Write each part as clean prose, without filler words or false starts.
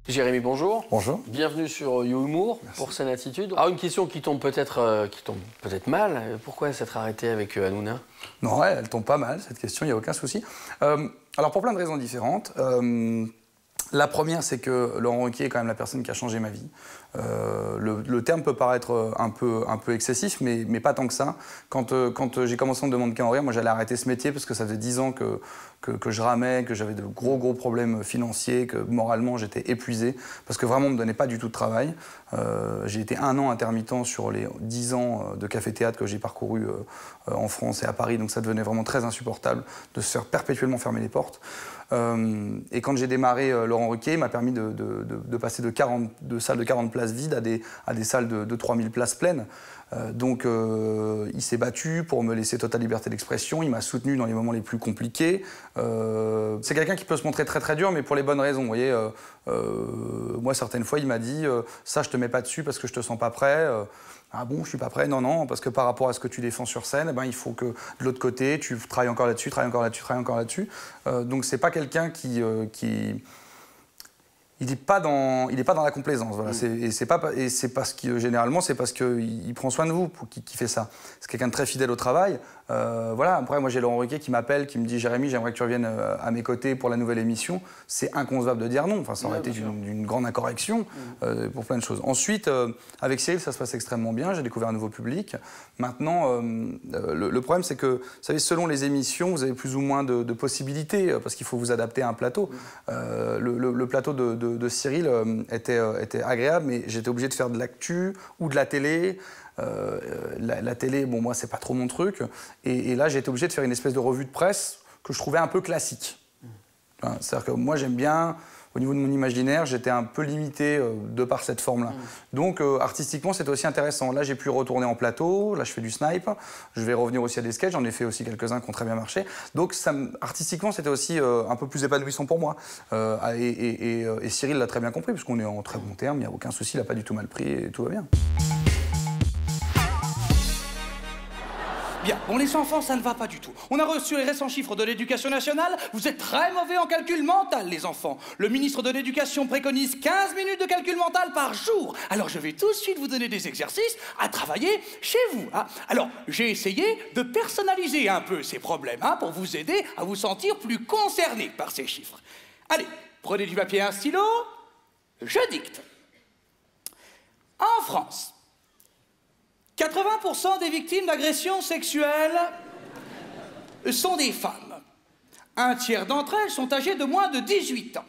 Jérémy, bonjour. Bonjour. Bienvenue sur YouHumour pour Scène Attitude. Alors, une question qui tombe peut-être mal. Pourquoi s'être arrêté avec Hanouna? Non, elle tombe pas mal, cette question, il n'y a aucun souci. Alors, pour plein de raisons différentes. La première, c'est que Laurent Ruquier est quand même la personne qui a changé ma vie. Le terme peut paraître un peu excessif, mais pas tant que ça. Quand j'ai commencé à me demander qu'à en rire, moi j'allais arrêter ce métier parce que ça faisait 10 ans que je ramais, que j'avais de gros problèmes financiers, que moralement j'étais épuisé, parce que vraiment on ne me donnait pas du tout de travail. J'ai été 1 an intermittent sur les 10 ans de café-théâtre que j'ai parcouru en France et à Paris, donc ça devenait vraiment très insupportable de se faire perpétuellement fermer les portes. Et quand j'ai démarré Laurent Ruquier, il m'a permis de passer de salles de 40 places vides à des salles de 3000 places pleines. Donc il s'est battu pour me laisser totale liberté d'expression, il m'a soutenu dans les moments les plus compliqués. C'est quelqu'un qui peut se montrer très dur, mais pour les bonnes raisons. Vous voyez, moi certaines fois il m'a dit ça je te mets pas dessus parce que je te sens pas prêt. Ah bon, je suis pas prêt? Non, parce que par rapport à ce que tu défends sur scène, eh ben, il faut que de l'autre côté, tu travailles encore là-dessus, travailles encore là-dessus. Donc c'est pas quelqu'un qui il n'est pas dans la complaisance, voilà. Et c'est parce que généralement c'est parce qu'il prend soin de vous qui fait ça. C'est quelqu'un de très fidèle au travail. Voilà. Après, moi j'ai Laurent Ruquier qui m'appelle, qui me dit Jérémy, j'aimerais que tu reviennes à mes côtés pour la nouvelle émission. C'est inconcevable de dire non. Enfin, ça aurait été d'une grande incorrection pour plein de choses. Ensuite, avec Cyril, ça se passe extrêmement bien. J'ai découvert un nouveau public. Maintenant, le problème c'est que, vous savez, selon les émissions, vous avez plus ou moins de possibilités parce qu'il faut vous adapter à un plateau. Le plateau de Cyril était agréable, mais j'étais obligé de faire de l'actu ou de la télé. La télé, bon, moi, c'est pas trop mon truc. Et là, j'ai été obligé de faire une espèce de revue de presse que je trouvais un peu classique. C'est-à-dire que moi, j'aime bien, au niveau de mon imaginaire, j'étais un peu limité de par cette forme-là. Donc, artistiquement, c'était aussi intéressant. Là, j'ai pu retourner en plateau. Là, je fais du snipe. Je vais revenir aussi à des sketchs. J'en ai fait aussi quelques-uns qui ont très bien marché. Donc, artistiquement, c'était aussi un peu plus épanouissant pour moi. Et Cyril l'a très bien compris, puisqu'on est en très bon terme. Il n'y a aucun souci. Il n'a pas du tout mal pris et tout va bien. Bien, bon, les enfants, ça ne va pas du tout. On a reçu les récents chiffres de l'éducation nationale. Vous êtes très mauvais en calcul mental, les enfants. Le ministre de l'Éducation préconise 15 minutes de calcul mental par jour. Alors, je vais tout de suite vous donner des exercices à travailler chez vous. Hein. Alors, j'ai essayé de personnaliser un peu ces problèmes pour vous aider à vous sentir plus concerné par ces chiffres. Allez, prenez du papier et un stylo. Je dicte. En France, 80% des victimes d'agressions sexuelles sont des femmes. Un tiers d'entre elles sont âgées de moins de 18 ans.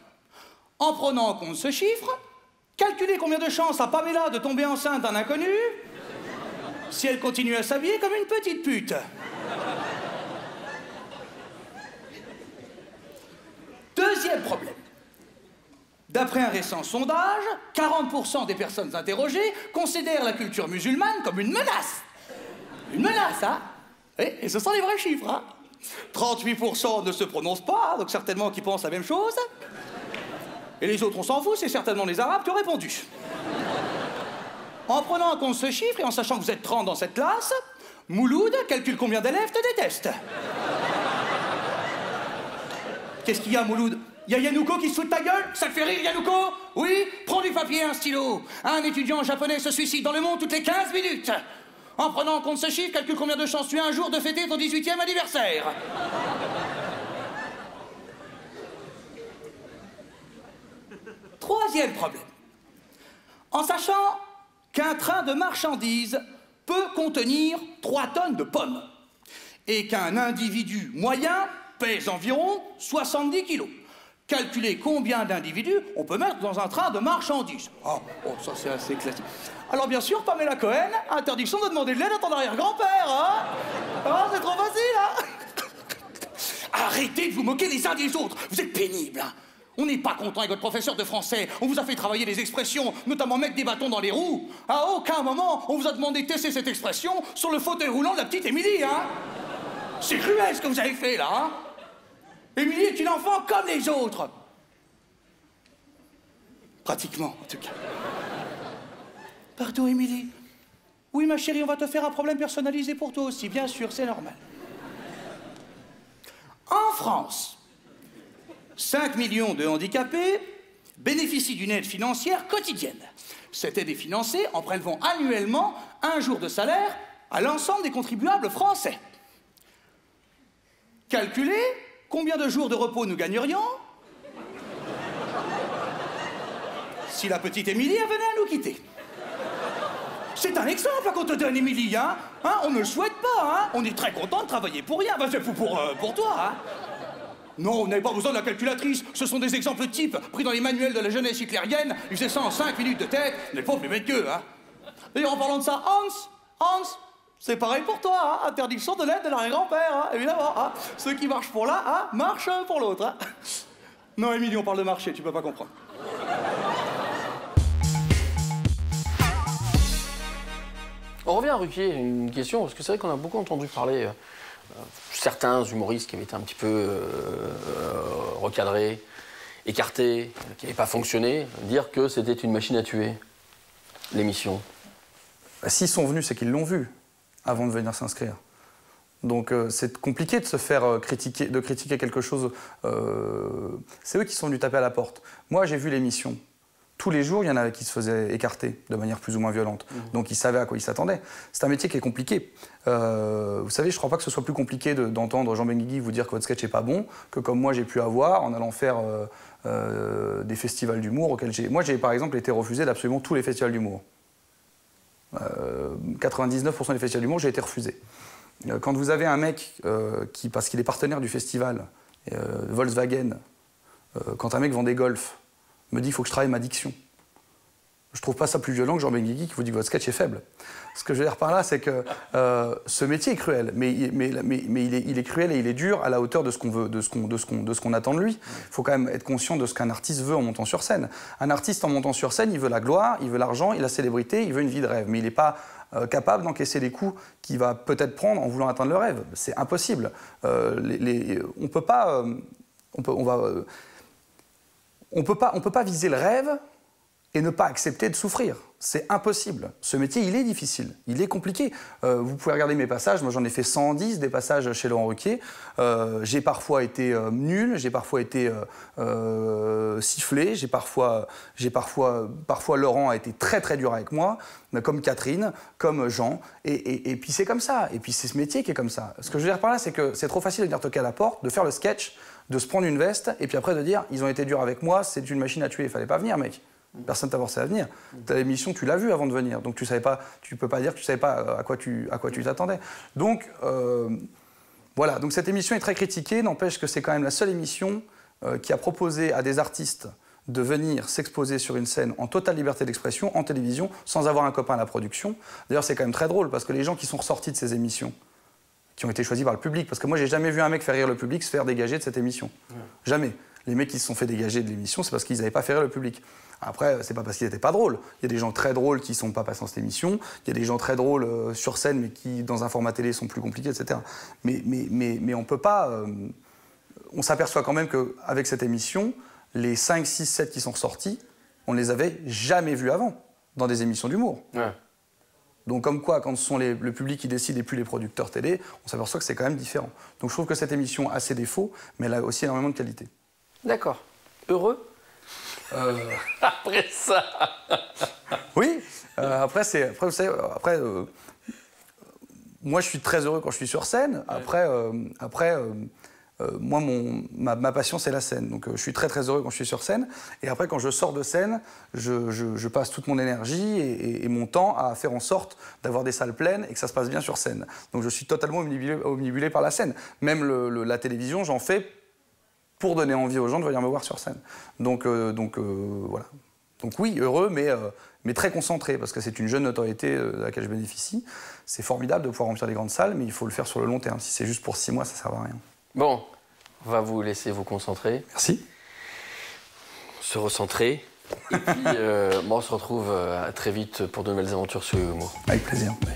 En prenant en compte ce chiffre, calculez combien de chances a Pamela de tomber enceinte d'un inconnu si elle continue à s'habiller comme une petite pute. Deuxième problème. D'après un récent sondage, 40% des personnes interrogées considèrent la culture musulmane comme une menace. Une menace, hein? Et ce sont les vrais chiffres, hein? 38% ne se prononcent pas, donc certainement qu'ils pensent la même chose. Et les autres, on s'en fout, c'est certainement les Arabes qui ont répondu. En prenant en compte ce chiffre et en sachant que vous êtes 30 dans cette classe, Mouloud calcule combien d'élèves te détestent. Qu'est-ce qu'il y a, Mouloud? Il y a Yanouko qui se fout de ta gueule? Ça te fait rire, Yanouko? Oui? Prends du papier et un stylo. Un étudiant japonais se suicide dans le monde toutes les 15 minutes. En prenant en compte ce chiffre, calcule combien de chances tu as un jour de fêter ton 18e anniversaire. Troisième problème. En sachant qu'un train de marchandises peut contenir 3 tonnes de pommes et qu'un individu moyen pèse environ 70 kilos. Calculez combien d'individus on peut mettre dans un train de marchandises. Oh, ça c'est assez classique. Alors bien sûr, Pamela Cohen, interdiction de demander de l'aide à ton arrière-grand-père, hein? Ah, c'est trop facile, hein? Arrêtez de vous moquer les uns des autres, vous êtes pénibles, hein? On n'est pas content avec votre professeur de français. On vous a fait travailler les expressions, notamment mettre des bâtons dans les roues. À aucun moment, on vous a demandé de tester cette expression sur le fauteuil roulant de la petite Émilie, hein? C'est cruel ce que vous avez fait, là, hein? Émilie est une enfant comme les autres. Pratiquement, en tout cas. Pardon, Émilie. Oui, ma chérie, on va te faire un problème personnalisé pour toi aussi, bien sûr, c'est normal. En France, 5 millions de handicapés bénéficient d'une aide financière quotidienne. Cette aide est financée en prélevant annuellement 1 jour de salaire à l'ensemble des contribuables français. Calculez combien de jours de repos nous gagnerions si la petite Émilie venait à nous quitter. C'est un exemple qu'on te donne, Émilie, hein, on ne le souhaite pas, hein. On est très content de travailler pour rien. C'est fou pour toi, hein. Non, vous n'avez pas besoin de la calculatrice. Ce sont des exemples types pris dans les manuels de la jeunesse hitlérienne. Ils faisaient ça en 5 minutes de tête. Vous n'êtes pas plus bête qu'eux, hein. D'ailleurs, en parlant de ça, Hans, c'est pareil pour toi, hein. Interdiction de l'aide de l'arrière-grand-père, hein, évidemment, hein. Ceux qui marchent pour l'un, hein, marchent pour l'autre, hein. Non, Émilie, on parle de marché, tu peux pas comprendre. On revient à Ruquier, une question, parce que c'est vrai qu'on a beaucoup entendu parler certains humoristes qui avaient été un petit peu recadrés, écartés, qui n'avaient pas fonctionné, dire que c'était une machine à tuer, l'émission. S'ils sont venus, c'est qu'ils l'ont vu avant de venir s'inscrire. Donc c'est compliqué de se faire critiquer, de critiquer quelque chose. C'est eux qui sont venus taper à la porte. Moi, j'ai vu l'émission. Tous les jours, il y en avait qui se faisaient écarter de manière plus ou moins violente. Donc ils savaient à quoi ils s'attendaient. C'est un métier qui est compliqué. Vous savez, je ne crois pas que ce soit plus compliqué d'entendre Jean Benguigui vous dire que votre sketch n'est pas bon que comme moi j'ai pu avoir en allant faire des festivals d'humour auxquels j'ai... Moi j'ai par exemple été refusé d'absolument tous les festivals d'humour. 99% des festivals d'humour, j'ai été refusé. Quand vous avez un mec qui, parce qu'il est partenaire du festival, Volkswagen, quand un mec vend des Golf, me dit qu'il faut que je travaille ma diction. Je trouve pas ça plus violent que Jean Benguigui qui vous dit que votre sketch est faible. Ce que je veux dire par là, c'est que ce métier est cruel, mais il est cruel et il est dur à la hauteur de ce qu'on veut, de ce qu'on attend de lui. Il faut quand même être conscient de ce qu'un artiste veut en montant sur scène. Un artiste en montant sur scène, il veut la gloire, il veut l'argent, il veut la célébrité, il veut une vie de rêve, mais il n'est pas capable d'encaisser les coups qu'il va peut-être prendre en voulant atteindre le rêve. C'est impossible. On peut pas, on peut pas viser le rêve et ne pas accepter de souffrir. C'est impossible. Ce métier, il est difficile, il est compliqué. Vous pouvez regarder mes passages, moi j'en ai fait 110, des passages chez Laurent Ruquier. J'ai parfois été nul, j'ai parfois été sifflé, parfois Laurent a été très très dur avec moi, comme Catherine, comme Jean, et puis c'est comme ça. Et puis c'est ce métier qui est comme ça. Ce que je veux dire par là, c'est que c'est trop facile de venir toquer à la porte, de faire le sketch, de se prendre une veste, et puis après de dire « ils ont été durs avec moi, c'est une machine à tuer, il fallait pas venir, mec ». Personne t'a forcé à venir. Ta émission, tu l'as vue avant de venir, donc tu savais pas, tu peux pas dire que tu savais pas à quoi tu t'attendais. Donc voilà, donc cette émission est très critiquée, n'empêche que c'est quand même la seule émission qui a proposé à des artistes de venir s'exposer sur une scène en totale liberté d'expression, en télévision, sans avoir un copain à la production. D'ailleurs, c'est quand même très drôle, parce que les gens qui sont ressortis de ces émissions, qui ont été choisis par le public, parce que moi, j'ai jamais vu un mec faire rire le public se faire dégager de cette émission. Jamais. Les mecs qui se sont fait dégager de l'émission, c'est parce qu'ils n'avaient pas fait rire le public. Après, c'est pas parce qu'ils n'étaient pas drôles. Il y a des gens très drôles qui ne sont pas passés dans cette émission. Il y a des gens très drôles sur scène, mais qui, dans un format télé, sont plus compliqués, etc. Mais on peut pas... on s'aperçoit quand même qu'avec cette émission, les 5, 6, 7 qui sont ressortis, on ne les avait jamais vus avant, dans des émissions d'humour. Ouais. Donc comme quoi, quand ce sont le public qui décide et plus les producteurs télé, on s'aperçoit que c'est quand même différent. Donc je trouve que cette émission a ses défauts, mais elle a aussi énormément de qualité. D'accord. Heureux après ça. Oui. Après, vous savez, moi, je suis très heureux quand je suis sur scène. Après, moi, ma passion, c'est la scène. Donc, je suis très, très heureux quand je suis sur scène. Et après, quand je sors de scène, je passe toute mon énergie et mon temps à faire en sorte d'avoir des salles pleines et que ça se passe bien sur scène. Donc, je suis totalement omnibulé par la scène. Même la télévision, j'en fais pour donner envie aux gens de venir me voir sur scène. Donc voilà. Donc oui, heureux, mais très concentré, parce que c'est une jeune notoriété de laquelle je bénéficie. C'est formidable de pouvoir remplir des grandes salles, mais il faut le faire sur le long terme. Si c'est juste pour 6 mois, ça ne sert à rien. Bon, on va vous laisser vous concentrer. Merci. Se recentrer. Et puis, on se retrouve très vite pour de nouvelles aventures sur Humour. Avec plaisir. Bye.